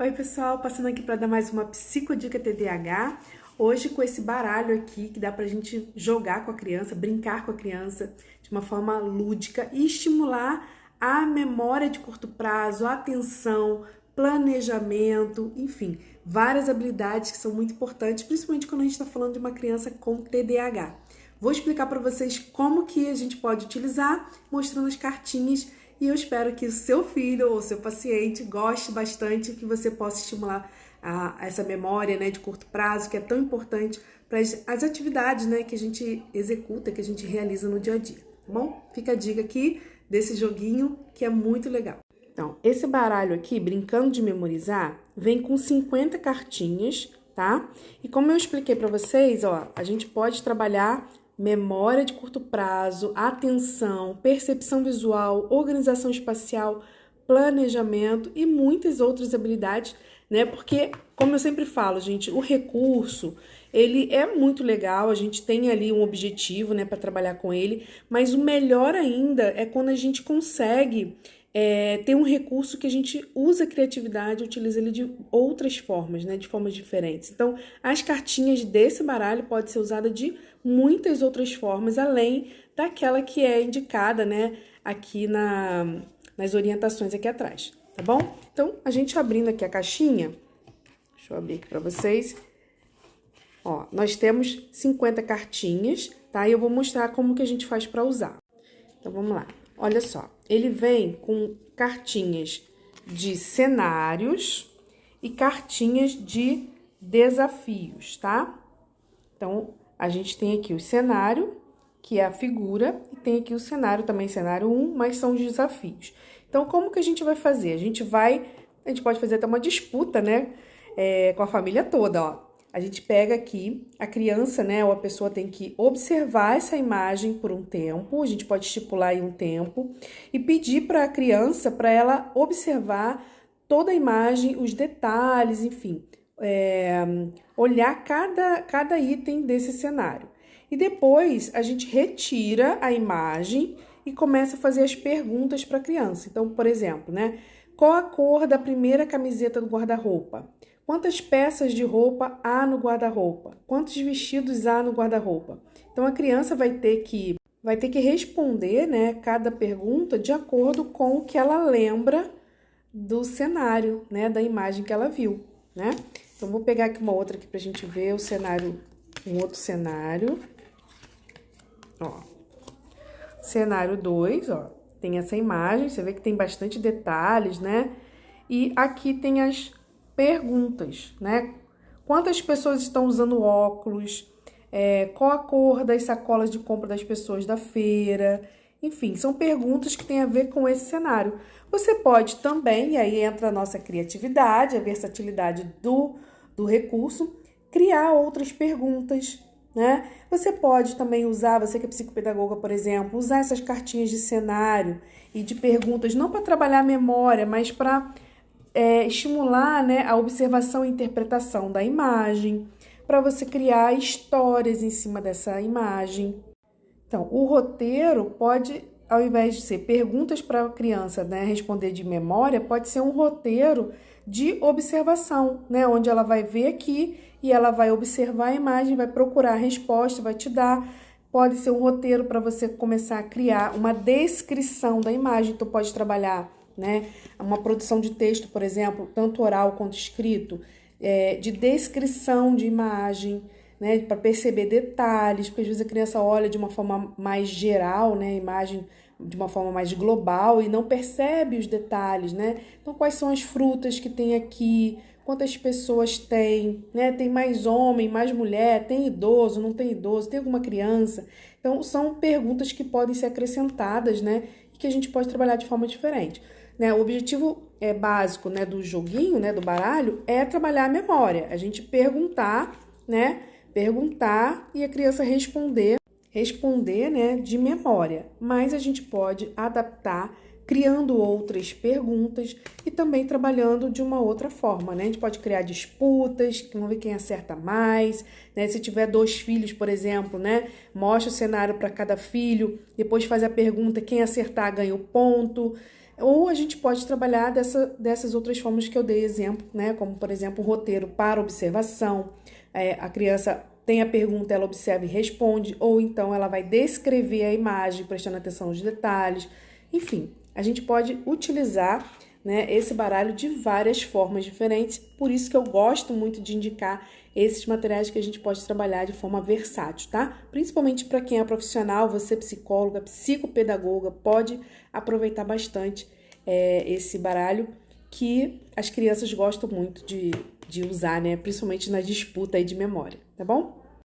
Oi pessoal, passando aqui para dar mais uma psicodica TDAH. Hoje com esse baralho aqui que dá pra gente jogar com a criança, brincar com a criança de uma forma lúdica e estimular a memória de curto prazo, a atenção, planejamento, enfim, várias habilidades que são muito importantes, principalmente quando a gente está falando de uma criança com TDAH. Vou explicar para vocês como que a gente pode utilizar, mostrando as cartinhas. E eu espero que o seu filho ou o seu paciente goste bastante, que você possa estimular essa memória, né, de curto prazo, que é tão importante para as atividades, né, que a gente executa, que a gente realiza no dia a dia, tá bom? Fica a dica aqui desse joguinho que é muito legal. Então, esse baralho aqui, brincando de memorizar, vem com 50 cartinhas, tá? E como eu expliquei para vocês, ó, a gente pode trabalhar memória de curto prazo, atenção, percepção visual, organização espacial, planejamento e muitas outras habilidades, né? Porque, como eu sempre falo, gente, o recurso, ele é muito legal, a gente tem ali um objetivo, né, para trabalhar com ele, mas o melhor ainda é quando a gente consegue ter um recurso que a gente usa a criatividade, utiliza ele de outras formas, né, de formas diferentes. Então, as cartinhas desse baralho podem ser usadas de muitas outras formas, além daquela que é indicada, né, aqui nas orientações aqui atrás, tá bom? Então, a gente abrindo aqui a caixinha, deixa eu abrir aqui para vocês. Ó, nós temos 50 cartinhas, tá? E eu vou mostrar como que a gente faz para usar. Então, vamos lá. Olha só, ele vem com cartinhas de cenários e cartinhas de desafios, tá? Então, a gente tem aqui o cenário, que é a figura, e tem aqui o cenário também, cenário 1, mas são os desafios. Então, como que a gente vai fazer? A gente pode fazer até uma disputa, né, com a família toda, ó. A gente pega aqui, a criança, né, ou a pessoa tem que observar essa imagem por um tempo, a gente pode estipular aí um tempo, e pedir para a criança, para ela observar toda a imagem, os detalhes, enfim, olhar cada item desse cenário. E depois a gente retira a imagem e começa a fazer as perguntas para a criança. Então, por exemplo, né, qual a cor da primeira camiseta do guarda-roupa? Quantas peças de roupa há no guarda-roupa? Quantos vestidos há no guarda-roupa? Então, a criança vai ter que responder, né, cada pergunta de acordo com o que ela lembra do cenário, né, da imagem que ela viu, né? Então, vou pegar aqui uma outra aqui pra gente ver o cenário, um outro cenário. Ó, cenário 2, ó, tem essa imagem, você vê que tem bastante detalhes, né? E aqui tem as perguntas, né? Quantas pessoas estão usando óculos? Qual a cor das sacolas de compra das pessoas da feira? Enfim, são perguntas que têm a ver com esse cenário. Você pode também, e aí entra a nossa criatividade, a versatilidade do recurso, criar outras perguntas, né? Você pode também usar, você que é psicopedagoga, por exemplo, usar essas cartinhas de cenário e de perguntas, não para trabalhar a memória, mas para estimular, né, a observação e interpretação da imagem, para você criar histórias em cima dessa imagem. Então, o roteiro pode, ao invés de ser perguntas para a criança, né, responder de memória, pode ser um roteiro de observação, né, onde ela vai ver aqui e ela vai observar a imagem, vai procurar a resposta, vai te dar. Pode ser um roteiro para você começar a criar uma descrição da imagem. Tu pode trabalhar, né, uma produção de texto, por exemplo, tanto oral quanto escrito, de descrição de imagem, né, para perceber detalhes, porque às vezes a criança olha de uma forma mais geral, né, a imagem de uma forma mais global e não percebe os detalhes, né? Então, quais são as frutas que tem aqui? Quantas pessoas tem, né? Tem mais homem, mais mulher, tem idoso, não tem idoso, tem alguma criança? Então, são perguntas que podem ser acrescentadas, né? E que a gente pode trabalhar de forma diferente. Né? O objetivo básico, né, do joguinho, né, do baralho, é trabalhar a memória. A gente perguntar, né? Perguntar e a criança responder, né, de memória. Mas a gente pode adaptar criando outras perguntas e também trabalhando de uma outra forma, né? A gente pode criar disputas, vamos ver quem acerta mais, né? Se tiver 2 filhos, por exemplo, né? Mostra o cenário para cada filho, depois faz a pergunta, quem acertar ganha o ponto. Ou a gente pode trabalhar dessas outras formas que eu dei exemplo, né? Como, por exemplo, o roteiro para observação. A criança tem a pergunta, ela observa e responde, ou então ela vai descrever a imagem, prestando atenção nos detalhes. Enfim, a gente pode utilizar, né, esse baralho de várias formas diferentes, por isso que eu gosto muito de indicar esses materiais que a gente pode trabalhar de forma versátil, tá? Principalmente para quem é profissional, você psicóloga, psicopedagoga, pode aproveitar bastante esse baralho que as crianças gostam muito de usar, né? Principalmente na disputa aí de memória, tá bom?